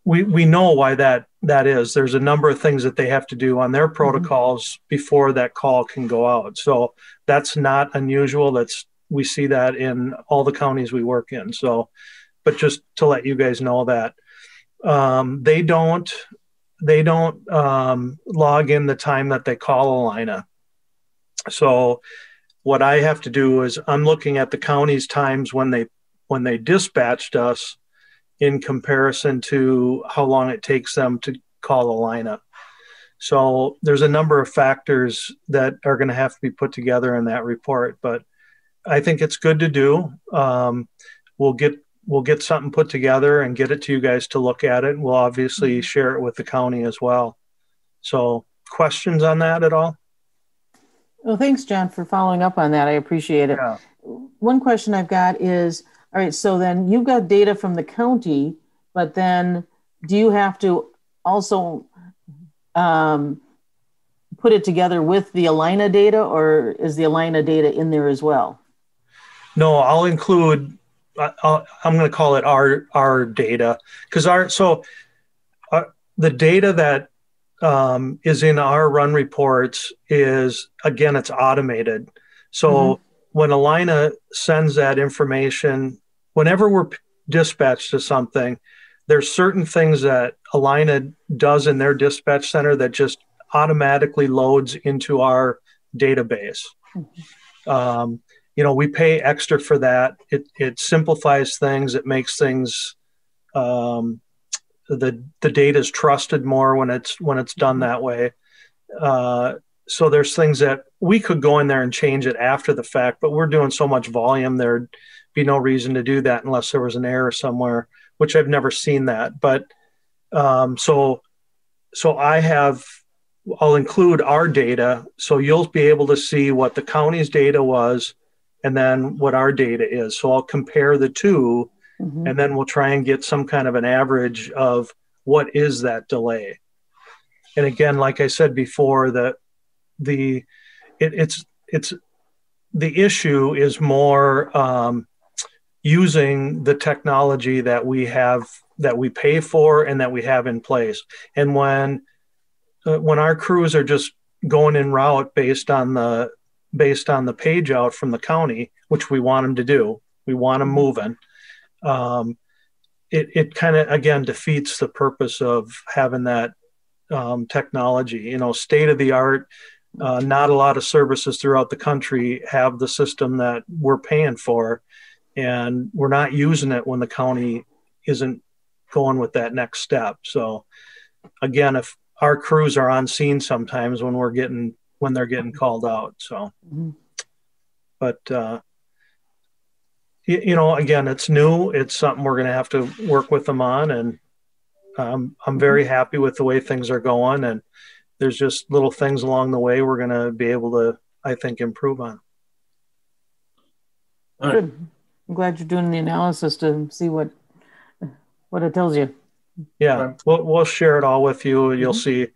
we know why that is. There's a number of things that they have to do on their protocols before that call can go out. So that's not unusual. We see that in all the counties we work in. So, but just to let you guys know that they don't log in the time that they call Alina. So what I have to do is I'm looking at the county's times when they dispatched us in comparison to how long it takes them to call Alina. So there's a number of factors that are going to have to be put together in that report. But I think it's good to do. We'll get something put together and get it to you guys to look at it. We'll obviously share it with the county as well. So questions on that at all? Well, thanks, John, for following up on that. I appreciate it. Yeah. One question I've got is, all right, so then you've got data from the county, but then do you have to also put it together with the Alina data, or is the Alina data in there as well? No, I'll include, I'm going to call it our data, because the data that is in our run reports is, again, it's automated. So when Alina sends that information, whenever we're dispatched to something, there's certain things that Alina does in their dispatch center that just automatically loads into our database. We pay extra for that. It simplifies things. It makes things, the data is trusted more when it's done that way. So there's things that we could go in there and change it after the fact, but we're doing so much volume, there'd be no reason to do that unless there was an error somewhere, which I've never seen that. But so I'll include our data, so you'll be able to see what the county's data was and then what our data is. So I'll compare the two, and then we'll try and get some kind of an average of what is that delay. And again, like I said before, the issue is more using the technology that we have, that we pay for and that we have in place. And when our crews are just going en route based on the page out from the county, which we want them to do, we want them moving. It kind of, again, defeats the purpose of having that technology. State of the art. Not a lot of services throughout the country have the system that we're paying for, and we're not using it when the county isn't going with that next step. So again, if our crews are on scene sometimes when they're getting called out. So, but again, it's new. It's something we're going to have to work with them on, and I'm very happy with the way things are going. And there's just little things along the way we're going to be able to, I think, improve on. Good. I'm glad you're doing the analysis to see what it tells you. Yeah, we'll share it all with you. You'll see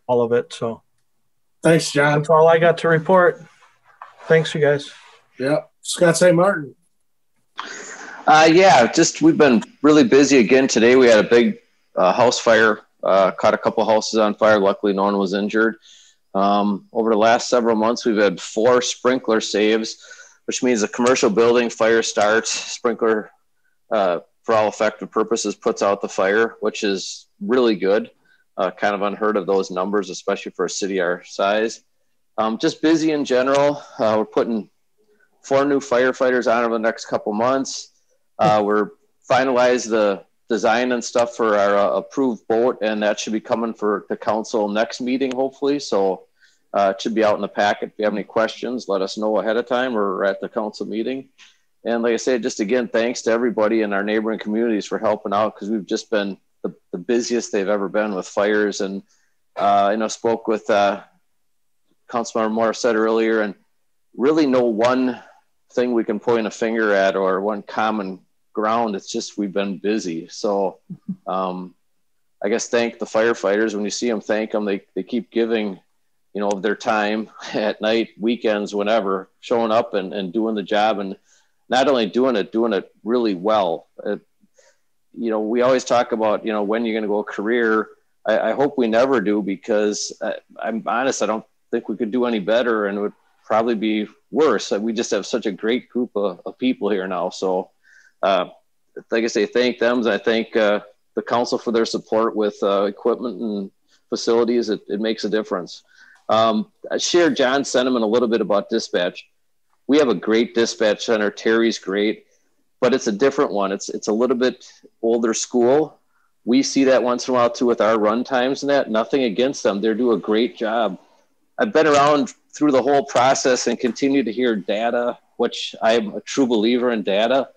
all of it. So, thanks, John. That's all I got to report. Thanks, you guys. Yeah, Scott St. Martin. We've been really busy again today. We had a big house fire, caught a couple houses on fire. Luckily, no one was injured. Over the last several months, we've had 4 sprinkler saves, which means a commercial building fire starts, sprinkler, for all effective purposes, puts out the fire, which is really good. Kind of unheard of, those numbers, especially for a city our size. Just busy in general. We're putting 4 new firefighters on over the next couple months. We're finalized the design and stuff for our approved boat, and that should be coming for the council next meeting, hopefully. So it should be out in the packet. If you have any questions, let us know ahead of time or at the council meeting. And like I said, just again, thanks to everybody in our neighboring communities for helping out, because we've just been the busiest they've ever been with fires. And spoke with Councilmember Moore said earlier, and really no one thing we can point a finger at or one common ground. It's just we've been busy. So I guess thank the firefighters. When you see them, thank them. They keep giving of their time at night, weekends, whenever, showing up and doing the job, and not only doing it really well. We always talk about when you're going to go career. I hope we never do, because I'm honest, I don't think we could do any better, and it would probably be worse. We just have such a great group of people here now. So like I say, thank them. I thank the council for their support with equipment and facilities. It makes a difference. I shared John's sentiment a little bit about dispatch. We have a great dispatch center. Terry's great, but it's a different one. It's a little bit older school. We see that once in a while too with our run times and that. Nothing against them. They do a great job. I've been around through the whole process and continue to hear data which I'm a true believer in data.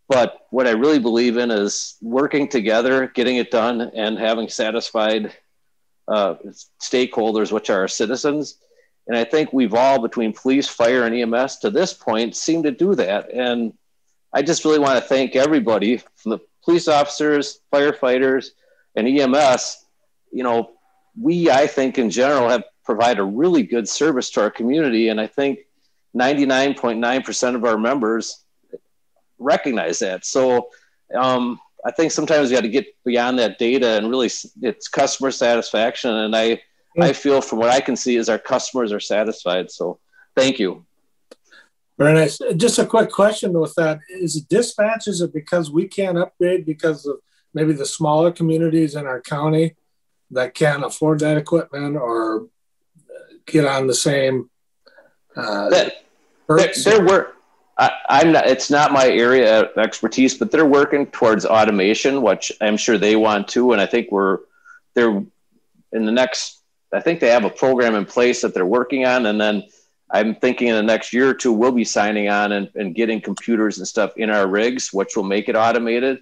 But what I really believe in is working together, getting it done, and having satisfied stakeholders, which are our citizens. And I think we've all, between police, fire, and EMS to this point, seem to do that. And I just really want to thank everybody, from the police officers, firefighters, and EMS. I think in general have provided a really good service to our community. And I think 99.9% of our members recognize that. So I think sometimes you got to get beyond that data, and really it's customer satisfaction. And I feel, from what I can see, is our customers are satisfied. So thank you. Very nice. Just a quick question with that. Is it dispatch? Is it because we can't upgrade because of maybe the smaller communities in our county that can't afford that equipment or get on the same it's not my area of expertise, but they're working towards automation, which I'm sure they want to. And I think I think they have a program in place that they're working on. And then I'm thinking in the next year or two, we'll be signing on and getting computers and stuff in our rigs, which will make it automated.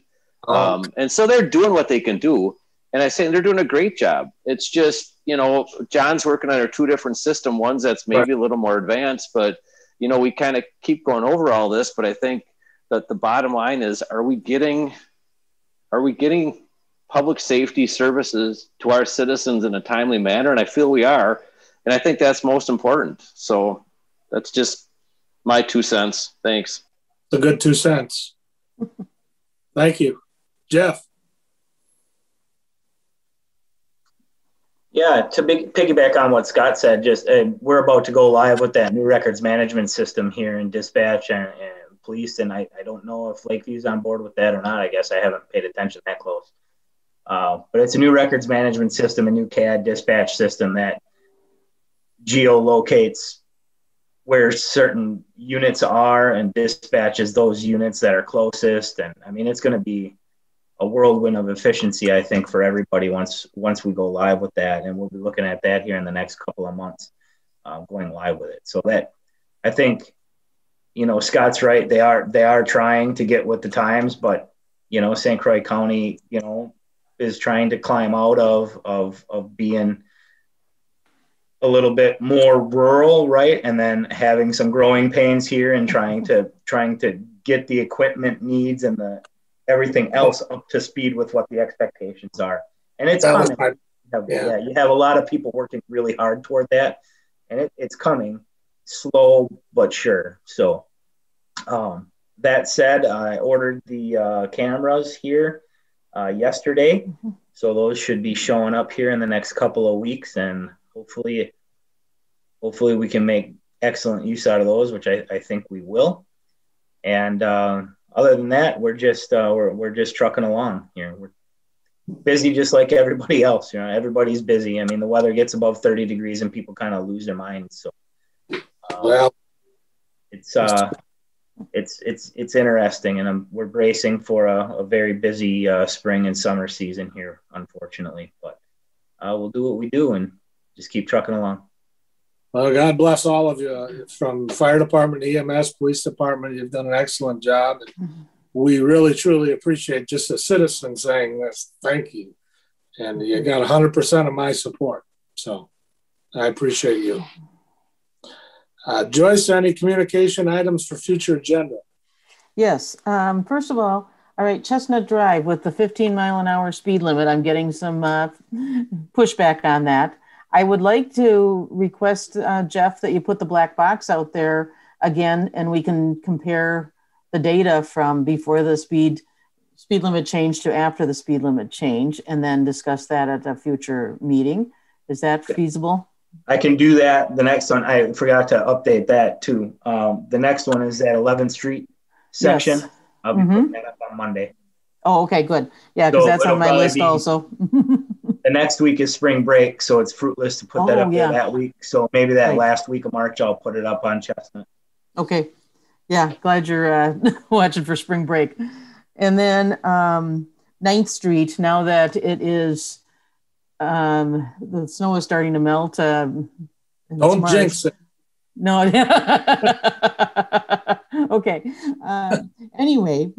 And so they're doing what they can do. And I say they're doing a great job. It's just, John's working on our two different system. One's that's maybe a little more advanced, but, we kind of keep going over all this. But I think that the bottom line is, are we getting public safety services to our citizens in a timely manner? And I feel we are. And I think that's most important. So that's just my 2 cents. Thanks. It's a good 2 cents. Thank you. Jeff. Yeah, to piggyback on what Scott said, we're about to go live with that new records management system here in dispatch and police. And I don't know if Lakeview's on board with that or not. I guess I haven't paid attention that close. But it's a new records management system, a new CAD dispatch system that geolocates where certain units are and dispatches those units that are closest. And I mean, it's going to be a whirlwind of efficiency, I think, for everybody once we go live with that. And we'll be looking at that here in the next couple of months, going live with it. So that, I think, Scott's right. They are trying to get with the times, but, St. Croix County, is trying to climb out of being a little bit more rural, right? And then having some growing pains here and trying to get the equipment needs and everything else up to speed with what the expectations are. And it's coming. You have a lot of people working really hard toward that, and it's coming slow but sure. So that said, I ordered the cameras here yesterday. So those should be showing up here in the next couple of weeks, and hopefully we can make excellent use out of those, which I think we will. And other than that, we're just trucking along here. We're busy just like everybody else. Everybody's busy. I mean, the weather gets above 30 degrees and people kind of lose their minds. So it's interesting, and we're bracing for a very busy spring and summer season here, unfortunately. But we'll do what we do and just keep trucking along. Well, God bless all of you, from fire department, EMS, police department. You've done an excellent job. And we really, truly appreciate just a citizen saying this. Thank you. And you got 100% of my support. So I appreciate you. Joyce, any communication items for future agenda? Yes. First of all right, Chestnut Drive with the 15-mile-an-hour speed limit, I'm getting some pushback on that. I would like to request, Jeff, that you put the black box out there again, and we can compare the data from before the speed limit change to after the speed limit change, and then discuss that at a future meeting. Is that feasible? I can do that. The next one, I forgot to update that too. The next one is that 11th Street section. Yes. I'll be putting that up on Monday. Oh, okay, good. Yeah, because that's on my list also. The next week is spring break, so it's fruitless to put that up there that week. So maybe that last week of March, I'll put it up on Chestnut. Okay. Yeah, glad you're watching for spring break. And then 9th Street, now that it is, the snow is starting to melt. Don't jinx it. No. Okay. Anyway,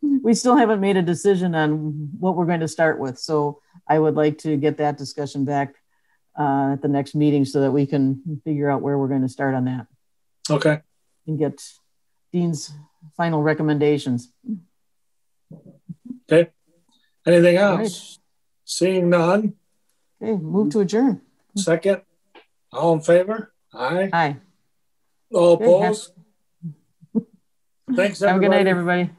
we still haven't made a decision on what we're going to start with. So I would like to get that discussion back at the next meeting so that we can figure out where we're going to start on that. Okay. And get Dean's final recommendations. Okay. Anything else? Right. Seeing none. Okay, move to adjourn. Second. All in favor? Aye. Aye. All opposed? Thanks, everybody. Have a good night, everybody.